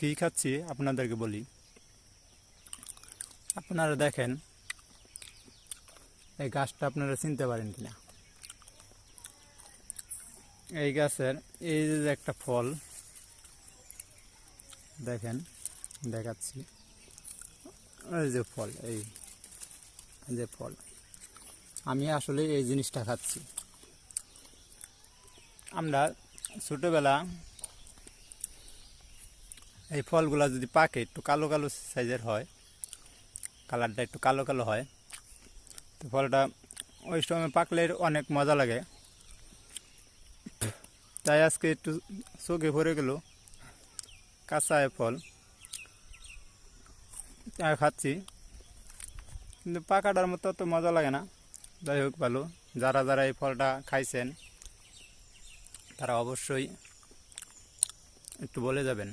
কী খাচ্ছি আপনাদেরকে বলি। আপনারা দেখেন এই গাছটা আপনারা চিনতে পারেন কিনা। এই গাছের এই যে একটা ফল দেখেন, দেখাচ্ছি। এই যে ফল, এই যে ফল, আমি আসলে এই জিনিসটা খাচ্ছি। আমরা ছোটোবেলা এই ফলগুলা যদি পাকে একটু কালো কালো সাইজের হয়, কালারটা একটু কালো কালো হয়, তো ফলটা ওই সময় পাকলে অনেক মজা লাগে। তাই আজকে একটু চোখে ভরে গেল কাঁচা ফল, তাই খাচ্ছি। কিন্তু পাকাটার মতো তো মজা লাগে না। যাই হোক, ভালো। যারা যারা এই ফলটা খাইছেন তারা অবশ্যই একটু বলে যাবেন।